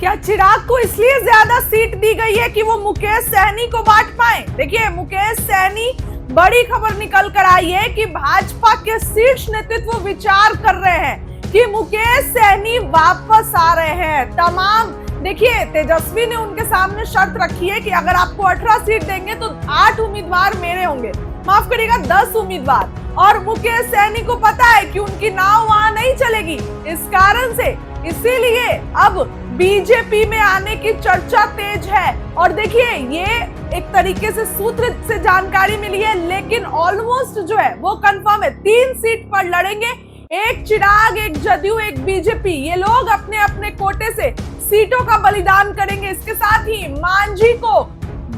क्या चिराग को इसलिए ज्यादा सीट दी गई है कि वो मुकेश सहनी को बांट पाए? देखिए, मुकेश सहनी बड़ी खबर निकल कर आई है कि भाजपा के शीर्ष नेतृत्व विचार कर रहे हैं कि मुकेश सहनी वापस आ रहे हैं। तमाम देखिए, तेजस्वी ने उनके सामने शर्त रखी है कि अगर आपको 18 सीट देंगे तो 8 उम्मीदवार मेरे होंगे, माफ करिएगा 10 उम्मीदवार। और मुकेश सहनी को पता है कि उनकी नाव वहां नहीं चलेगी, इस कारण से इसीलिए अब बीजेपी में आने की चर्चा तेज है। और देखिए, ये एक तरीके से सूत्र से जानकारी मिली है, लेकिन ऑलमोस्ट जो है वो कंफर्म है। 3 सीट पर लड़ेंगे, एक चिराग, एक जदयू, एक बीजेपी। ये लोग अपने अपने कोटे से सीटों का बलिदान करेंगे। इसके साथ ही मांझी को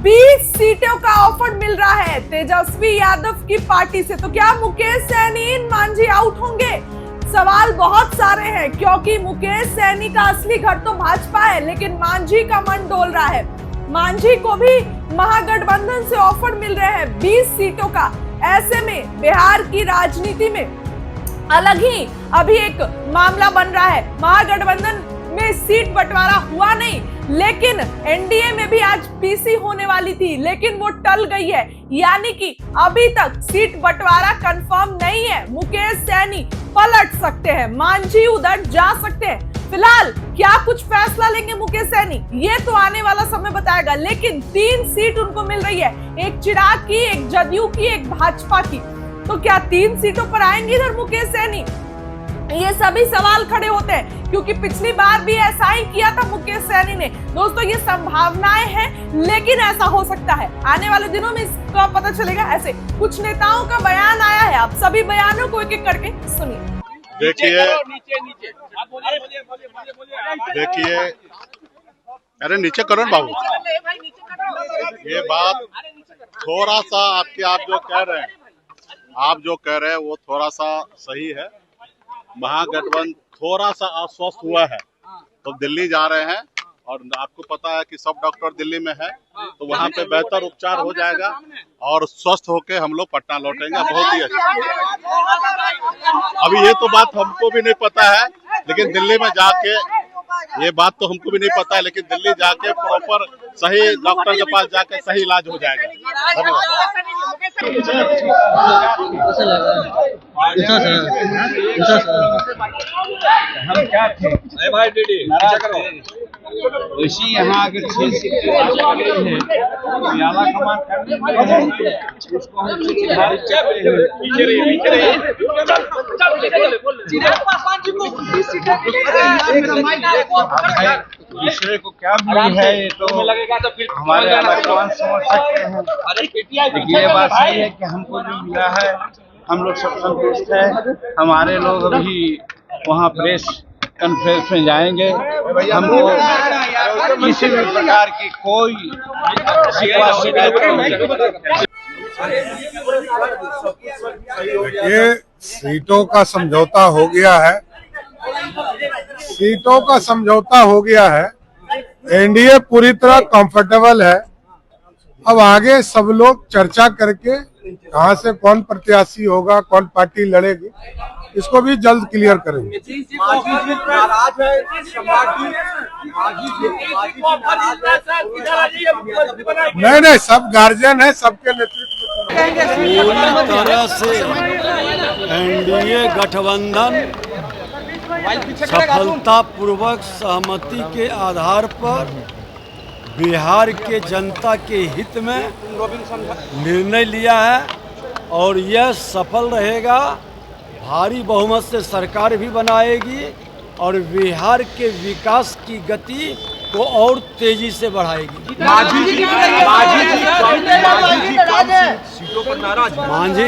20 सीटों का ऑफर मिल रहा है तेजस्वी यादव की पार्टी से। तो क्या मुकेश सहनी, मांझी आउट होंगे? सवाल बहुत सारे हैं, क्योंकि मुकेश सहनी का असली घर तो भाजपा है, लेकिन मांझी का मन डोल रहा है। मांझी को भी महागठबंधन से ऑफर मिल रहे हैं 20 सीटों का। ऐसे में बिहार की राजनीति में अलग ही अभी एक मामला बन रहा है। महागठबंधन में सीट बंटवारा हुआ नहीं, लेकिन एनडीए में भी आज पीसी होने वाली थी, लेकिन वो टल गई है। यानी कि अभी तक सीट बंटवारा कंफर्म नहीं है। मुकेश सहनी पलट सकते हैं, मांझी उधर जा सकते हैं। फिलहाल क्या कुछ फैसला लेंगे मुकेश सहनी, ये तो आने वाला समय बताएगा। लेकिन 3 सीट उनको मिल रही है, एक चिराग की, एक जदयू की, एक भाजपा की। तो क्या 3 सीटों पर आएंगे इधर मुकेश सहनी? ये सभी सवाल खड़े होते हैं, क्योंकि पिछली बार भी ऐसा ही किया था मुकेश सहनी ने। दोस्तों, ये संभावनाएं हैं, लेकिन ऐसा हो सकता है आने वाले दिनों में इसका पता चलेगा। ऐसे कुछ नेताओं का बयान आया है, आप सभी बयानों को एक एक करके सुनिए। देखिए, अरे नीचे करो बाबू। ये बात थोड़ा सा आप जो कह रहे हैं वो थोड़ा सा सही है। महागठबंधन थोड़ा सा अस्वस्थ हुआ है तो दिल्ली जा रहे हैं, और आपको पता है कि सब डॉक्टर दिल्ली में है, तो वहाँ पे बेहतर उपचार हो जाएगा और स्वस्थ होके हम लोग पटना लौटेंगे। बहुत ही अच्छा। अभी ये तो बात हमको भी नहीं पता है, लेकिन दिल्ली में जाके ये बात तो हमको भी नहीं पता है, लेकिन दिल्ली जाके प्रॉपर सही डॉक्टर के पास जाके सही इलाज हो जाएगा। हम क्या थे भाई वैसी यहाँ अगर 6 सीट है याला कमान करने उसको हम दूसरे को क्या भी है, ये तो हमारे अलग समझ सकते हैं। लेकिन ये बात सही है कि हमको जो मिला है हम लोग सब संतुष्ट है। हमारे लोग अभी वहाँ प्रेस कॉन्फ्रेंस में जाएंगे। हमको किसी भी प्रकार की कोई ये सीटों का समझौता हो गया है, सीटों का समझौता हो गया है। एनडीए पूरी तरह कंफर्टेबल है। अब आगे सब लोग चर्चा करके कहां से कौन प्रत्याशी होगा, कौन पार्टी लड़ेगी, इसको भी जल्द क्लियर करेंगे। नहीं, सब गार्जियन है, सबके नेतृत्व पूरी तरह से एनडीए गठबंधन सफलतापूर्वक सहमति के आधार पर बिहार के जनता के हित में निर्णय लिया है, और यह सफल रहेगा। भारी बहुमत से सरकार भी बनाएगी और बिहार के विकास की गति को और तेजी से बढ़ाएगी। मांझी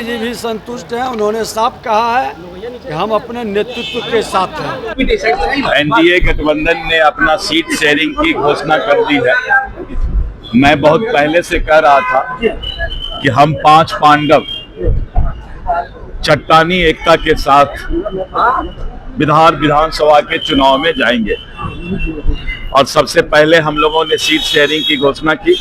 जी भी संतुष्ट हैं। उन्होंने साफ कहा है कि हम अपने नेतृत्व के साथ हैं। एनडीए गठबंधन ने अपना सीट शेयरिंग की घोषणा कर दी है। मैं बहुत पहले से कह रहा था कि हम 5 पांडव चट्टानी एकता के साथ विधानसभा के चुनाव में जाएंगे, और सबसे पहले हम लोगों ने सीट शेयरिंग की घोषणा की,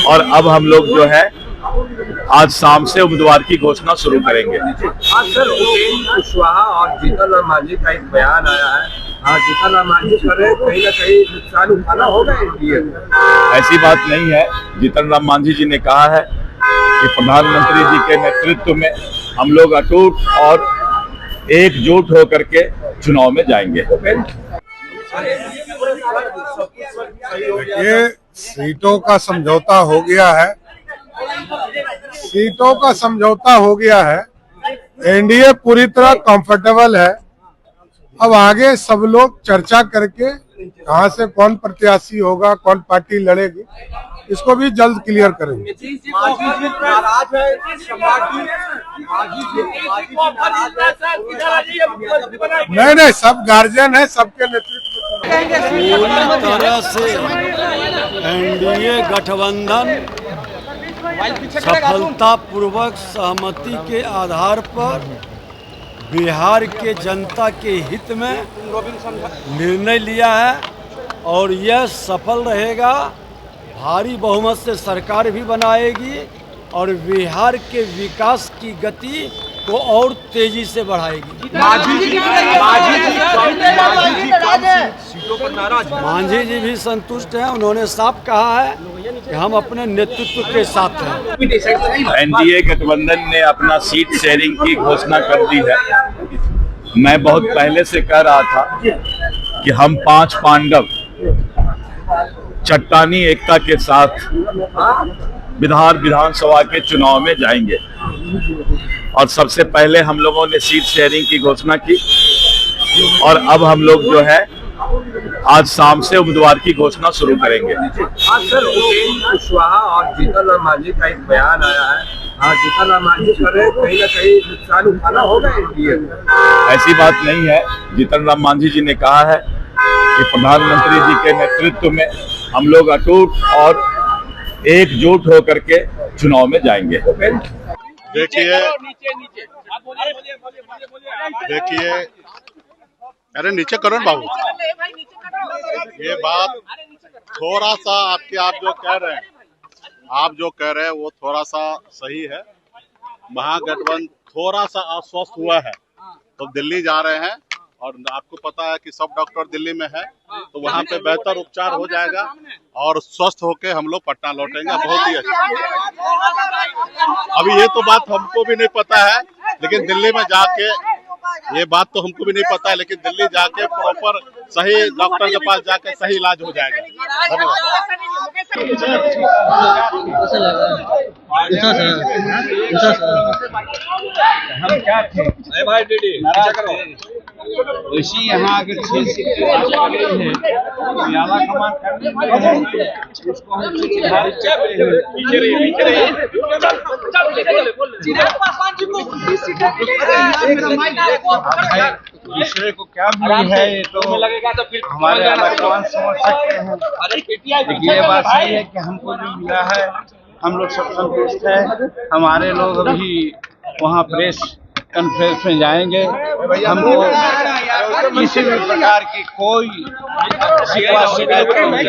और अब हम लोग जो है आज शाम से उम्मीदवार की घोषणा शुरू करेंगे। आज सर उपेंद्र कुशवाहा और जीतन राम मांझी का एक बयान आया है। हाँ, जीतन राम मांझी कह रहे हैं कहीं ना कहीं नुकसान उठाना होगा एनडीए को। ऐसी बात नहीं है। जीतन राम मांझी जी ने कहा है कि प्रधानमंत्री जी के नेतृत्व में हम लोग अटूट और एकजुट होकर के चुनाव में जाएंगे। ये सीटों का समझौता हो गया है, सीटों का समझौता हो गया है। एनडीए पूरी तरह कंफर्टेबल है। अब आगे सब लोग चर्चा करके कहां से कौन प्रत्याशी होगा, कौन पार्टी लड़ेगी, इसको भी जल्द क्लियर करेंगे। नहीं, सब गार्जियन है, सबके नेतृत्व पूरी तरह से एनडीए गठबंधन सफलतापूर्वक सहमति के आधार पर बिहार के जनता के हित में निर्णय लिया है और यह सफल रहेगा। भारी बहुमत से सरकार भी बनाएगी और बिहार के विकास की गति को और तेजी से बढ़ाएगी। मांझी जी भी संतुष्ट हैं। उन्होंने साफ कहा है कि हम अपने नेतृत्व के साथ हैं। एनडीए गठबंधन ने अपना सीट शेयरिंग की घोषणा कर दी है। मैं बहुत पहले से कह रहा था कि हम 5 पांडव चट्टानी एकता के साथ विधानसभा के चुनाव में जाएंगे और सबसे पहले हम लोगों ने सीट शेयरिंग की घोषणा की और अब हम लोग जो है आज शाम से उम्मीदवार की घोषणा शुरू करेंगे। आज सर उपेंद्र कुशवाहा और जीतन राम मांझी का एक बयान आया है। हाँ, जीतन राम मांझी कह रहे हैं कहीं ना कहीं नुकसान उठाना होगा एनडीए को। ऐसी बात नहीं है। जीतन राम मांझी जी ने कहा है कि प्रधानमंत्री जी के नेतृत्व में हम लोग अटूट और एकजुट होकर के चुनाव में जाएंगे। देखिए, अरे नीचे करो ना बाबू। ये बात थोड़ा सा आप जो कह रहे हैं वो थोड़ा सा सही है। महागठबंधन थोड़ा सा अस्वस्थ हुआ है तो दिल्ली जा रहे हैं और आपको पता है कि सब डॉक्टर दिल्ली में है तो वहाँ पे बेहतर उपचार हो जाएगा और स्वस्थ होके हम लोग पटना लौटेंगे। बहुत ही अच्छा। अभी ये तो बात हमको भी नहीं पता है, लेकिन दिल्ली में जाके ये बात तो हमको भी नहीं पता है, लेकिन दिल्ली जाके प्रॉपर सही डॉक्टर के पास जाके सही इलाज हो जाएगा। हम क्या थे वैसी यहाँ अगर 6 सीट कमान करने उसको हम दूसरे को क्या मिली है ये तो हमारे आलाकमान समझ सकते हैं। लेकिन ये बात सही है कि हमको जो मिला है हम लोग सब संतुष्ट है। हमारे लोग अभी वहाँ प्रेस कॉन्फ्रेंस में जाएंगे। हमको किसी भी प्रकार की कोई शिकायत नहीं।